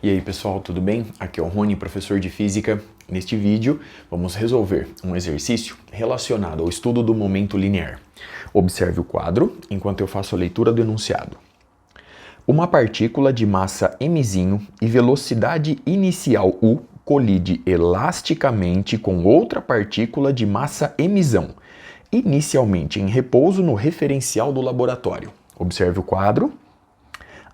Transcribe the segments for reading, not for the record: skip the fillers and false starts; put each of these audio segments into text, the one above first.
E aí pessoal, tudo bem? Aqui é o Rony, professor de Física. Neste vídeo, vamos resolver um exercício relacionado ao estudo do momento linear. Observe o quadro enquanto eu faço a leitura do enunciado. Uma partícula de massa mzinho e velocidade inicial u colide elasticamente com outra partícula de massa mzão, inicialmente em repouso no referencial do laboratório. Observe o quadro.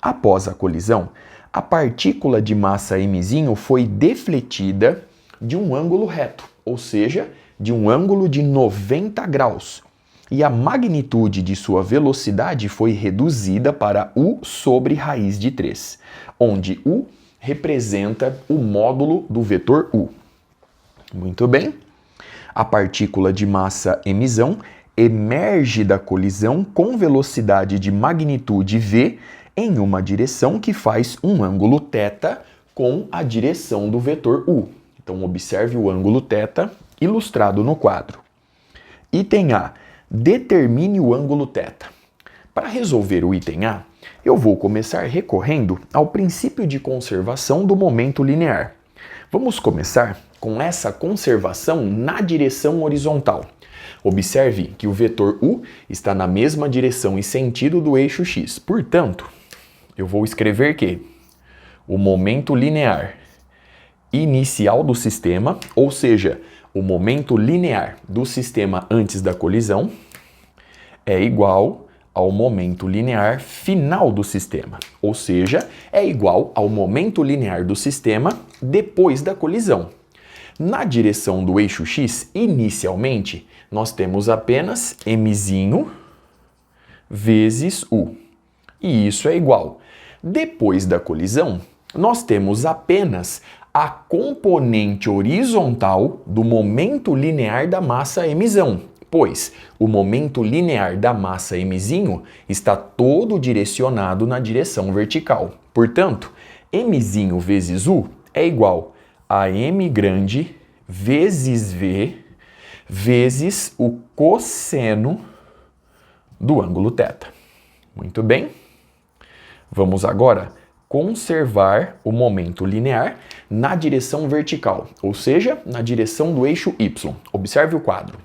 Após a colisão, a partícula de massa mzinho foi defletida de um ângulo reto, ou seja, de um ângulo de 90 graus. E a magnitude de sua velocidade foi reduzida para u sobre raiz de 3, onde u representa o módulo do vetor u. Muito bem. A partícula de massa mzão emerge da colisão com velocidade de magnitude v em uma direção que faz um ângulo θ com a direção do vetor u. Então, observe o ângulo θ ilustrado no quadro. Item A. Determine o ângulo θ. Para resolver o item A, eu vou começar recorrendo ao princípio de conservação do momento linear. Vamos começar com essa conservação na direção horizontal. Observe que o vetor u está na mesma direção e sentido do eixo x. Portanto, eu vou escrever que o momento linear inicial do sistema, ou seja, o momento linear do sistema antes da colisão, é igual ao momento linear final do sistema, ou seja, é igual ao momento linear do sistema depois da colisão. Na direção do eixo x, inicialmente, nós temos apenas mzinho vezes u. E isso é igual. Depois da colisão, nós temos apenas a componente horizontal do momento linear da massa mzão, pois o momento linear da massa mzinho está todo direcionado na direção vertical. Portanto, mzinho vezes u é igual a m grande vezes v vezes o cosseno do ângulo θ. Muito bem. Vamos agora conservar o momento linear na direção vertical, ou seja, na direção do eixo y. Observe o quadro.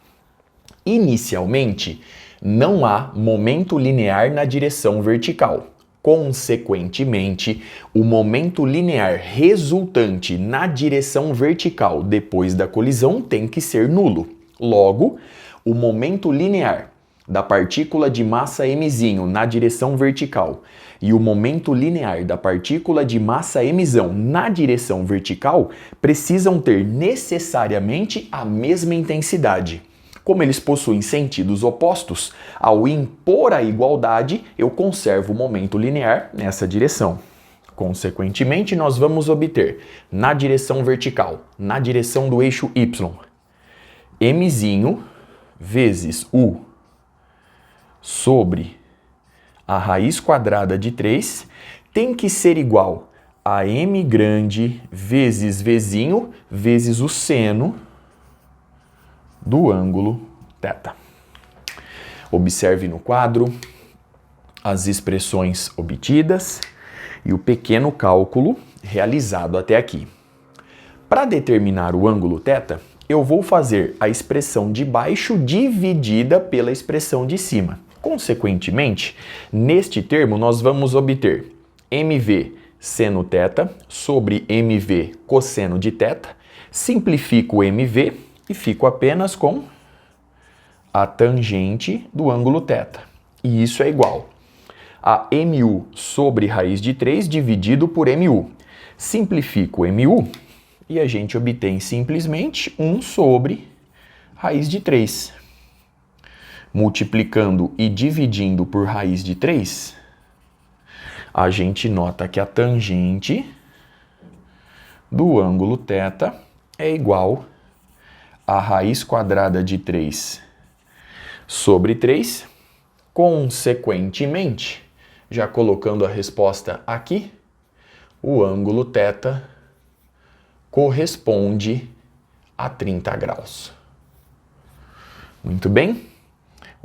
Inicialmente, não há momento linear na direção vertical. Consequentemente, o momento linear resultante na direção vertical depois da colisão tem que ser nulo. Logo, o momento linear da partícula de massa mzinho na direção vertical e o momento linear da partícula de massa mzão na direção vertical precisam ter necessariamente a mesma intensidade. Como eles possuem sentidos opostos, ao impor a igualdade, eu conservo o momento linear nessa direção. Consequentemente, nós vamos obter, na direção vertical, na direção do eixo y, mzinho vezes u sobre a raiz quadrada de 3 tem que ser igual a m grande vezes vzinho vezes o seno do ângulo θ. Observe no quadro as expressões obtidas e o pequeno cálculo realizado até aqui. Para determinar o ângulo θ, eu vou fazer a expressão de baixo dividida pela expressão de cima. Consequentemente, neste termo nós vamos obter mv seno θ sobre mv cosseno de θ. Simplifico o mv e fico apenas com a tangente do ângulo θ. E isso é igual a mu sobre raiz de 3 dividido por mu. Simplifico mu e a gente obtém simplesmente 1 sobre raiz de 3. Multiplicando e dividindo por raiz de 3, a gente nota que a tangente do ângulo θ é igual a raiz quadrada de 3 sobre 3. Consequentemente, já colocando a resposta aqui, o ângulo θ corresponde a 30 graus. Muito bem.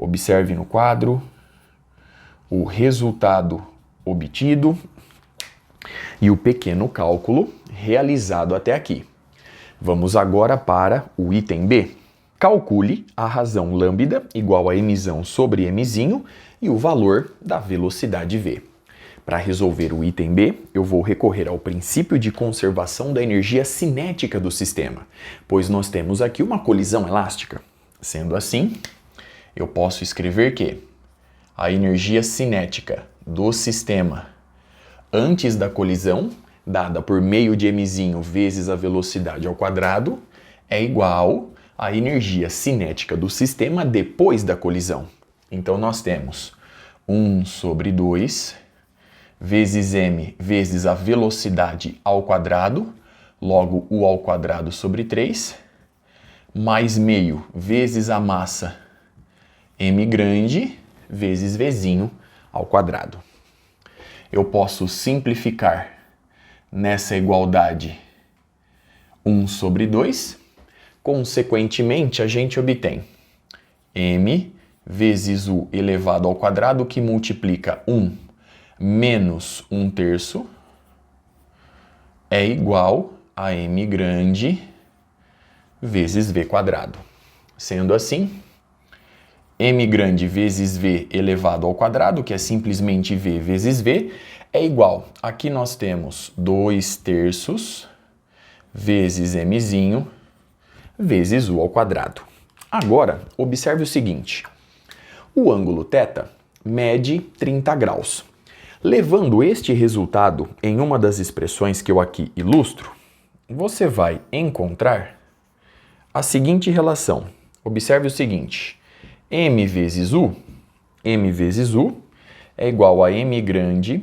Observe no quadro o resultado obtido e o pequeno cálculo realizado até aqui. Vamos agora para o item B. Calcule a razão lambda igual a mzão sobre mzinho e o valor da velocidade v. Para resolver o item B, eu vou recorrer ao princípio de conservação da energia cinética do sistema, pois nós temos aqui uma colisão elástica. Sendo assim, eu posso escrever que a energia cinética do sistema antes da colisão, dada por meio de mzinho vezes a velocidade ao quadrado, é igual à energia cinética do sistema depois da colisão. Então, nós temos 1 sobre 2 vezes m vezes a velocidade ao quadrado, logo u ao quadrado sobre 3, mais meio vezes a massa m grande vezes vzinho ao quadrado. Eu posso simplificar nessa igualdade 1 sobre 2. Consequentemente, a gente obtém m vezes u elevado ao quadrado, que multiplica 1 menos 1/3 é igual a m grande vezes v quadrado. Sendo assim, m grande vezes v elevado ao quadrado, que é simplesmente v vezes v, é igual. Aqui nós temos 2/3 vezes mzinho vezes u ao quadrado. Agora, observe o seguinte. O ângulo θ mede 30 graus. Levando este resultado em uma das expressões que eu aqui ilustro, você vai encontrar a seguinte relação. Observe o seguinte. m vezes u é igual a m grande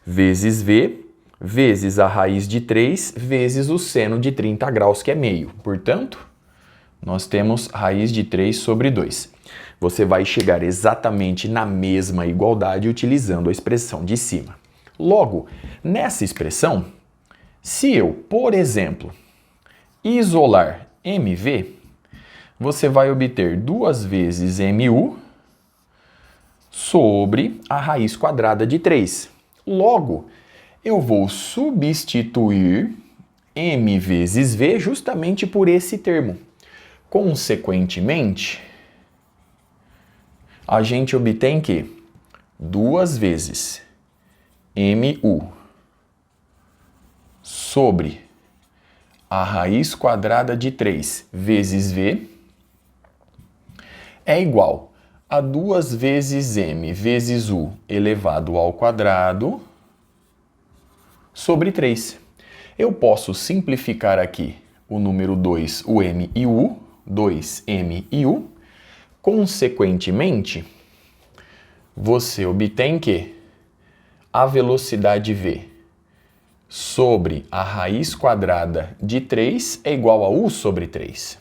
vezes v vezes a raiz de 3 vezes o seno de 30 graus, que é meio. Portanto, nós temos raiz de 3 sobre 2. Você vai chegar exatamente na mesma igualdade utilizando a expressão de cima. Logo, nessa expressão, se eu, por exemplo, isolar mv, você vai obter 2 vezes mu sobre a raiz quadrada de 3. Logo, eu vou substituir m vezes v justamente por esse termo. Consequentemente, a gente obtém que 2 vezes mu sobre a raiz quadrada de 3 vezes v é igual a 2 vezes m vezes u elevado ao quadrado sobre 3. Eu posso simplificar aqui o número 2, o m e u, 2m e u. Consequentemente, você obtém que a velocidade v sobre a raiz quadrada de 3 é igual a u sobre 3.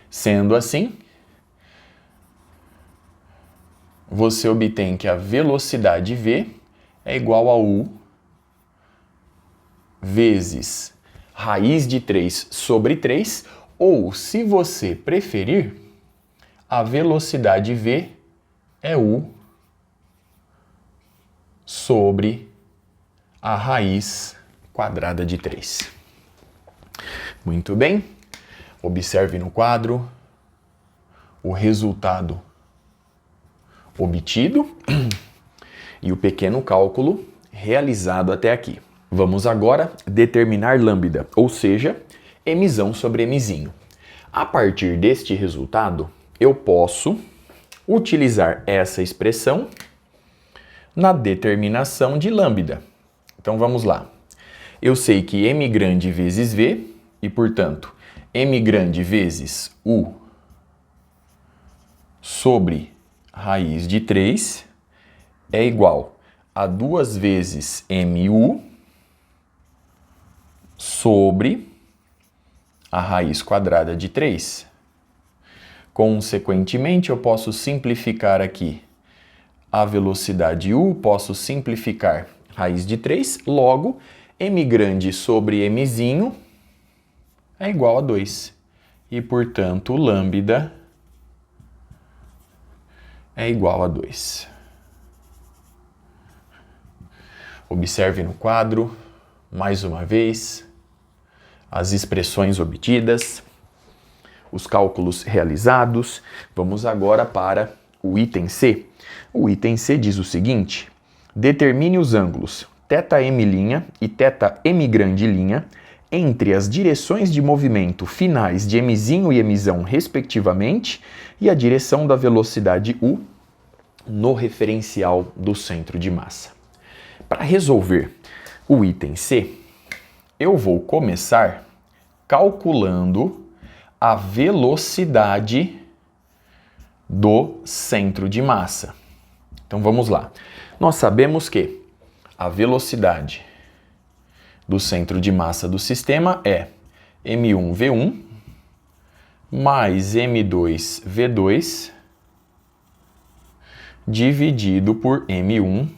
Sendo assim, você obtém que a velocidade v é igual a u vezes raiz de 3 sobre 3, ou, se você preferir, a velocidade v é u sobre a raiz quadrada de 3. Muito bem. Observe no quadro o resultado obtido e o pequeno cálculo realizado até aqui. Vamos agora determinar lambda, ou seja, mzão sobre mzinho. A partir deste resultado, eu posso utilizar essa expressão na determinação de lambda. Então vamos lá. Eu sei que m grande vezes v, e portanto, m grande vezes u sobre raiz de 3 é igual a 2 vezes mu sobre a raiz quadrada de 3. Consequentemente, eu posso simplificar aqui a velocidade u, posso simplificar raiz de 3, logo, m grande sobre mzinho é igual a 2. E, portanto, lambda é igual a 2. Observe no quadro, mais uma vez, as expressões obtidas, os cálculos realizados. Vamos agora para o item C. O item C diz o seguinte: determine os ângulos θm' e θm' entre as direções de movimento finais de mzinho e mzão, respectivamente, e a direção da velocidade u no referencial do centro de massa. Para resolver o item C, eu vou começar calculando a velocidade do centro de massa. Então vamos lá. Nós sabemos que a velocidade do centro de massa do sistema é m1v1 mais m2v2 dividido por m1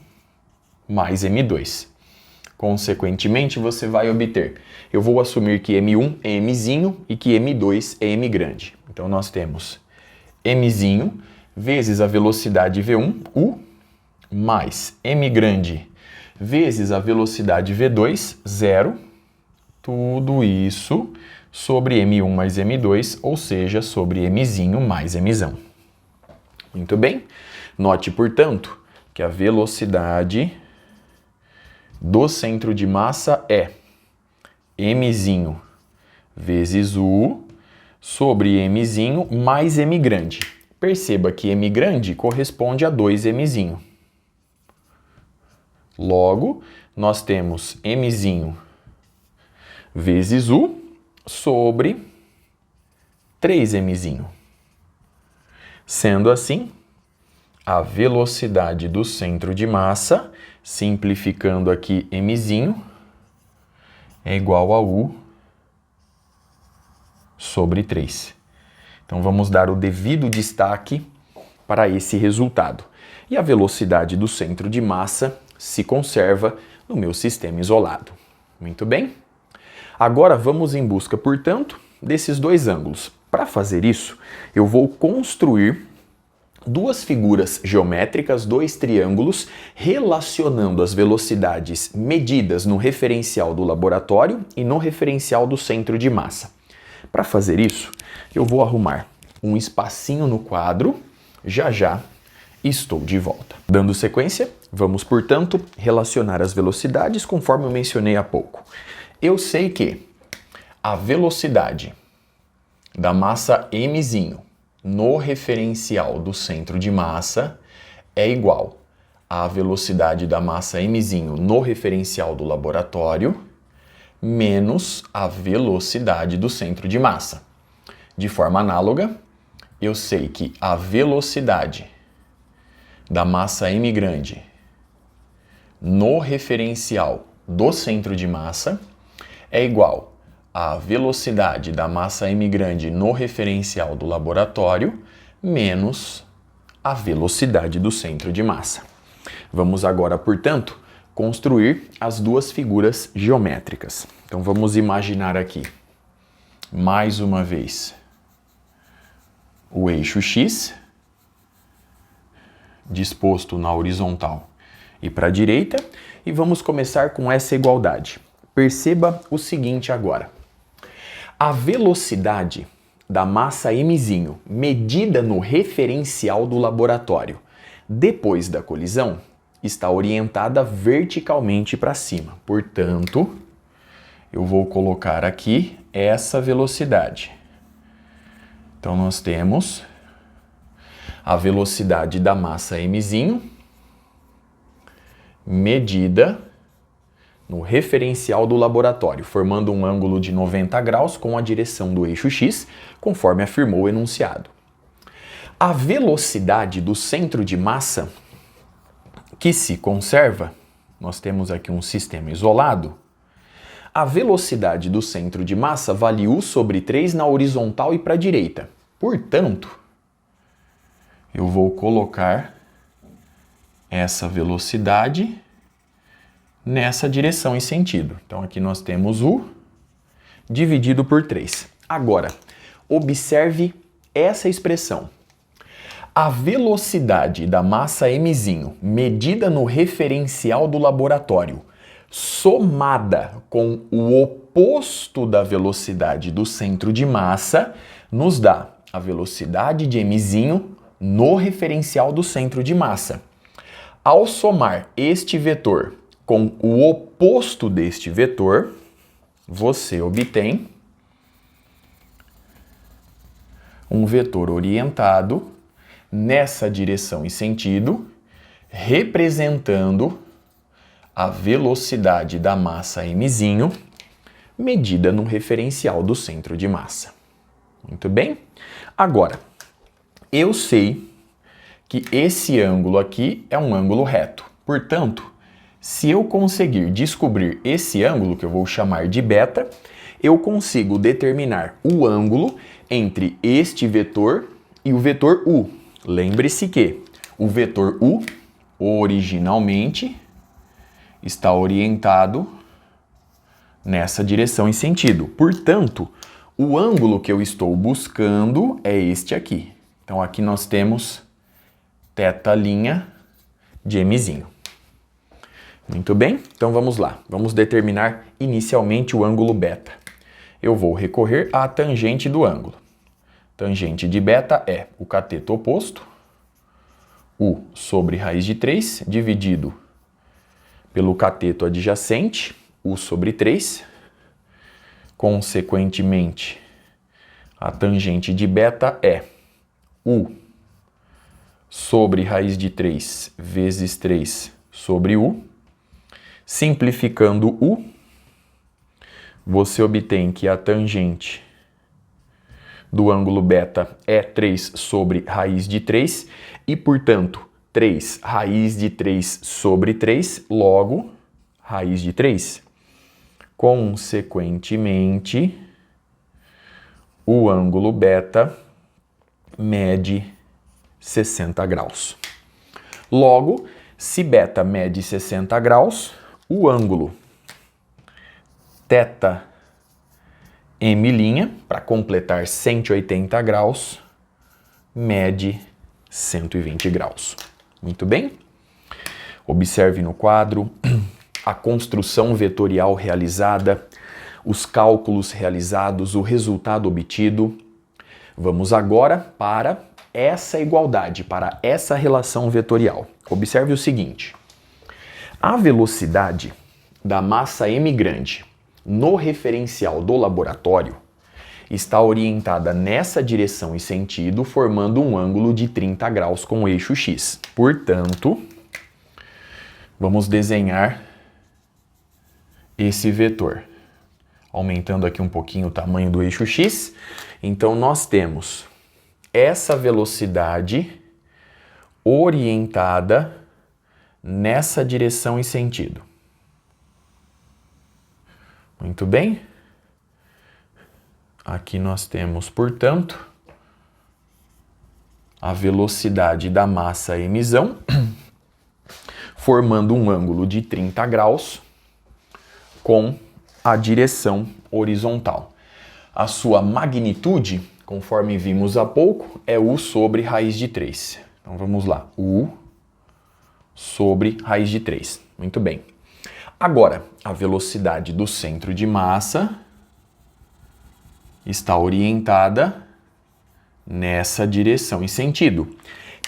mais m2. Consequentemente, você vai obter, eu vou assumir que m1 é mzinho e que m2 é m grande. Então nós temos mzinho vezes a velocidade v1, u, mais m grande vezes a velocidade v2, 0, tudo isso sobre m1 mais m2, ou seja, sobre mzinho mais mzão. Muito bem? Note, portanto, que a velocidade do centro de massa é mzinho vezes u sobre mzinho mais m grande. Perceba que m grande corresponde a 2mzinho. Logo, nós temos mzinho vezes u sobre 3mzinho. Sendo assim, a velocidade do centro de massa, simplificando aqui mzinho, é igual a u sobre 3. Então vamos dar o devido destaque para esse resultado. E a velocidade do centro de massa se conserva no meu sistema isolado. Muito bem? Agora vamos em busca, portanto, desses dois ângulos. Para fazer isso, eu vou construir duas figuras geométricas, dois triângulos, relacionando as velocidades medidas no referencial do laboratório e no referencial do centro de massa. Para fazer isso, eu vou arrumar um espacinho no quadro, já estou de volta. Dando sequência, vamos, portanto, relacionar as velocidades conforme eu mencionei há pouco. Eu sei que a velocidade da massa mzinho no referencial do centro de massa é igual à velocidade da massa mzinho no referencial do laboratório menos a velocidade do centro de massa. De forma análoga, eu sei que a velocidade da massa m grande no referencial do centro de massa é igual à velocidade da massa m grande no referencial do laboratório menos a velocidade do centro de massa. Vamos agora, portanto, construir as duas figuras geométricas. Então vamos imaginar aqui, mais uma vez, o eixo X disposto na horizontal e para a direita, e vamos começar com essa igualdade. Perceba o seguinte agora. A velocidade da massa mzinho medida no referencial do laboratório depois da colisão está orientada verticalmente para cima. Portanto, eu vou colocar aqui essa velocidade. Então, nós temos a velocidade da massa mzinho medida no referencial do laboratório, formando um ângulo de 90 graus com a direção do eixo X, conforme afirmou o enunciado. A velocidade do centro de massa, que se conserva, nós temos aqui um sistema isolado, a velocidade do centro de massa vale u sobre 3 na horizontal e para a direita. Portanto, eu vou colocar essa velocidade nessa direção e sentido. Então aqui nós temos u dividido por 3. Agora, observe essa expressão. A velocidade da massa mzinho medida no referencial do laboratório, somada com o oposto da velocidade do centro de massa, nos dá a velocidade de mzinho no referencial do centro de massa. Ao somar este vetor com o oposto deste vetor, você obtém um vetor orientado nessa direção e sentido, representando a velocidade da massa mzinho medida no referencial do centro de massa. Muito bem? Agora, eu sei que esse ângulo aqui é um ângulo reto. Portanto, se eu conseguir descobrir esse ângulo, que eu vou chamar de beta, eu consigo determinar o ângulo entre este vetor e o vetor u. Lembre-se que o vetor u, originalmente, está orientado nessa direção e sentido. Portanto, o ângulo que eu estou buscando é este aqui. Então, aqui nós temos θ' de mzinho. Muito bem? Então, vamos lá. Vamos determinar inicialmente o ângulo beta. Eu vou recorrer à tangente do ângulo. Tangente de beta é o cateto oposto, u sobre raiz de 3, dividido pelo cateto adjacente, u sobre 3. Consequentemente, a tangente de beta é u sobre raiz de 3 vezes 3 sobre u. Simplificando u, você obtém que a tangente do ângulo beta é 3 sobre raiz de 3 e, portanto, 3 raiz de 3 sobre 3, logo, raiz de 3. Consequentemente, o ângulo beta mede 60 graus. Logo, se beta mede 60 graus, o ângulo θm', para completar 180 graus, mede 120 graus. Muito bem? Observe no quadro a construção vetorial realizada, os cálculos realizados, o resultado obtido. Vamos agora para essa igualdade, para essa relação vetorial. Observe o seguinte: a velocidade da massa m grande no referencial do laboratório está orientada nessa direção e sentido, formando um ângulo de 30 graus com o eixo x. Portanto, vamos desenhar esse vetor. Aumentando aqui um pouquinho o tamanho do eixo x. Então, nós temos essa velocidade orientada nessa direção e sentido. Muito bem? Aqui nós temos, portanto, a velocidade da massa mzão, formando um ângulo de 30 graus com a direção horizontal. A sua magnitude, conforme vimos há pouco, é u sobre raiz de 3. Então vamos lá, u sobre raiz de 3. Muito bem. Agora, a velocidade do centro de massa está orientada nessa direção e sentido.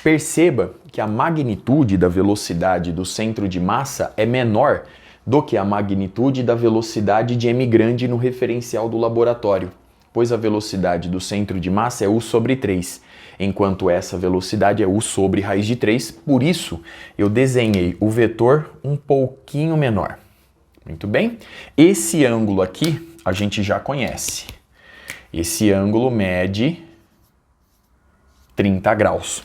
Perceba que a magnitude da velocidade do centro de massa é menor do que a magnitude da velocidade de m grande no referencial do laboratório, pois a velocidade do centro de massa é u sobre 3, enquanto essa velocidade é u sobre raiz de 3, por isso eu desenhei o vetor um pouquinho menor. Muito bem? Esse ângulo aqui a gente já conhece. Esse ângulo mede 30 graus.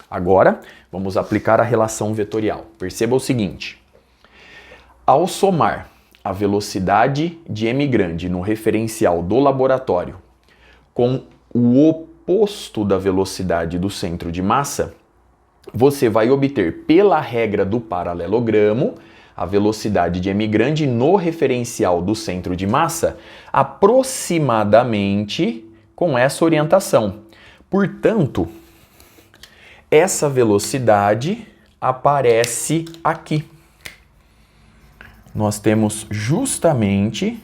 Agora, vamos aplicar a relação vetorial. Perceba o seguinte: ao somar a velocidade de m grande no referencial do laboratório com o oposto da velocidade do centro de massa, você vai obter, pela regra do paralelogramo, a velocidade de m grande no referencial do centro de massa aproximadamente com essa orientação. Portanto, essa velocidade aparece aqui. Nós temos justamente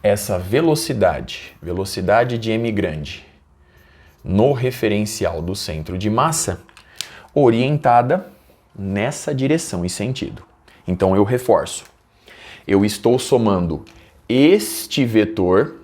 essa velocidade de m grande, no referencial do centro de massa, orientada nessa direção e sentido. Então eu reforço. Eu estou somando este vetor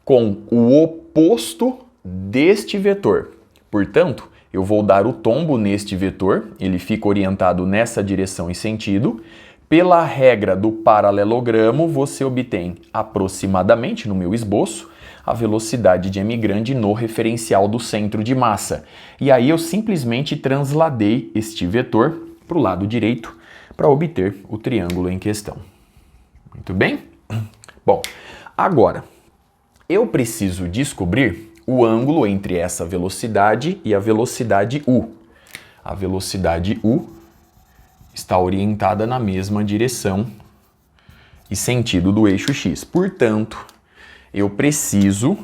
com o oposto deste vetor. Portanto, eu vou dar o tombo neste vetor, ele fica orientado nessa direção e sentido. Pela regra do paralelogramo, você obtém aproximadamente, no meu esboço, a velocidade de m grande no referencial do centro de massa. E aí eu simplesmente transladei este vetor para o lado direito para obter o triângulo em questão. Muito bem? Bom, agora eu preciso descobrir o ângulo entre essa velocidade e a velocidade u. A velocidade u está orientada na mesma direção e sentido do eixo x. Portanto, eu preciso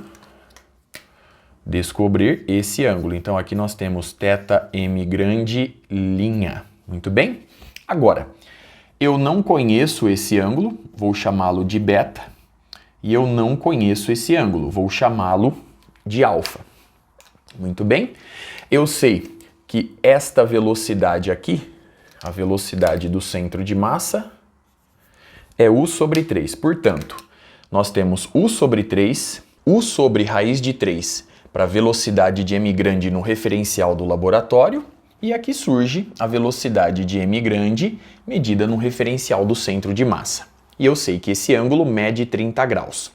descobrir esse ângulo. Então, aqui nós temos θm grande linha. Muito bem? Agora, eu não conheço esse ângulo, vou chamá-lo de beta, e eu não conheço esse ângulo, vou chamá-lo de alfa. Muito bem? Eu sei que esta velocidade aqui, a velocidade do centro de massa, é u sobre 3. Portanto, nós temos u sobre 3, u sobre raiz de 3 para a velocidade de m grande no referencial do laboratório, e aqui surge a velocidade de m grande medida no referencial do centro de massa. E eu sei que esse ângulo mede 30 graus.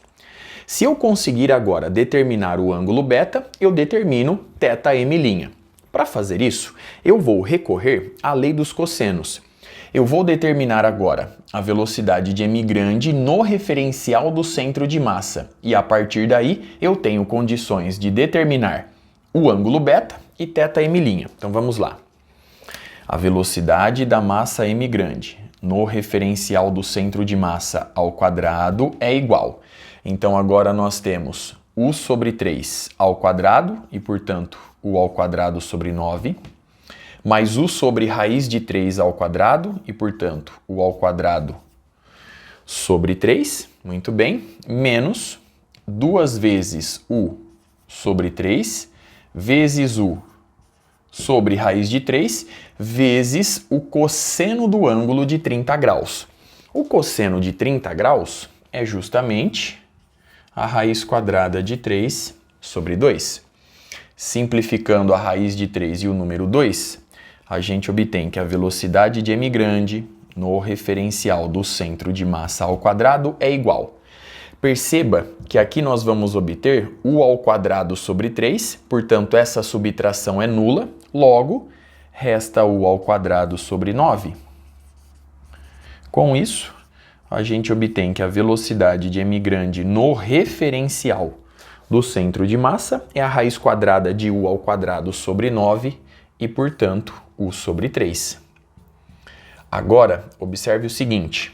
Se eu conseguir agora determinar o ângulo beta, eu determino θm'. Para fazer isso, eu vou recorrer à lei dos cossenos. Eu vou determinar agora a velocidade de m grande no referencial do centro de massa. E a partir daí, eu tenho condições de determinar o ângulo beta e θm'. Então vamos lá. A velocidade da massa m grande no referencial do centro de massa ao quadrado é igual. Então agora nós temos u sobre 3 ao quadrado e, portanto, u ao quadrado sobre 9, mais u sobre raiz de 3 ao quadrado e, portanto, u ao quadrado sobre 3, muito bem, menos 2 vezes u sobre 3, vezes u sobre raiz de 3, vezes o cosseno do ângulo de 30 graus. O cosseno de 30 graus é justamente a raiz quadrada de 3 sobre 2. Simplificando a raiz de 3 e o número 2, a gente obtém que a velocidade de m grande no referencial do centro de massa ao quadrado é igual. Perceba que aqui nós vamos obter u ao quadrado sobre 3, portanto essa subtração é nula, logo resta u ao quadrado sobre 9. Com isso, a gente obtém que a velocidade de m grande no referencial do centro de massa é a raiz quadrada de u ao quadrado sobre 9 e, portanto, u sobre 3. Agora, observe o seguinte.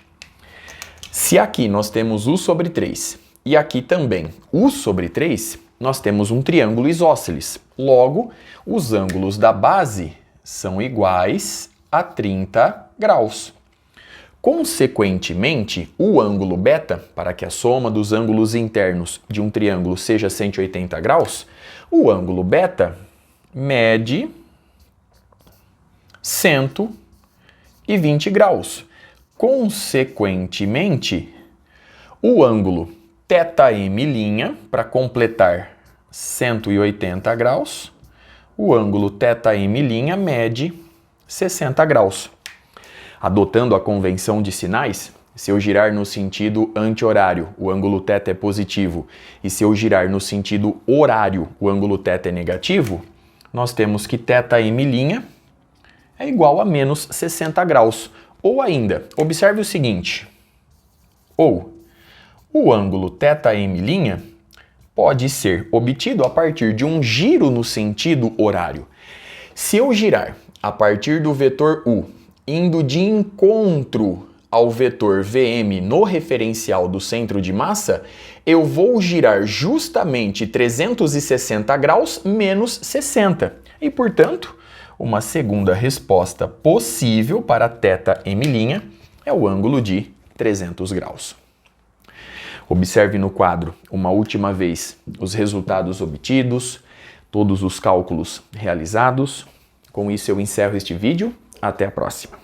Se aqui nós temos u sobre 3 e aqui também u sobre 3, nós temos um triângulo isósceles. Logo, os ângulos da base são iguais a 30 graus. Consequentemente, o ângulo beta, para que a soma dos ângulos internos de um triângulo seja 180 graus, o ângulo beta mede 120 graus. Consequentemente, o ângulo θm', para completar 180 graus, o ângulo θm' mede 60 graus. Adotando a convenção de sinais, se eu girar no sentido anti-horário, o ângulo θ é positivo, e se eu girar no sentido horário, o ângulo θ é negativo, nós temos que θm' é igual a menos 60 graus. Ou ainda, observe o seguinte, ou o ângulo θm' pode ser obtido a partir de um giro no sentido horário. Se eu girar a partir do vetor u, indo de encontro ao vetor Vm no referencial do centro de massa, eu vou girar justamente 360 graus menos 60. E, portanto, uma segunda resposta possível para θm' é o ângulo de 300 graus. Observe no quadro uma última vez os resultados obtidos, todos os cálculos realizados. Com isso eu encerro este vídeo. Até a próxima.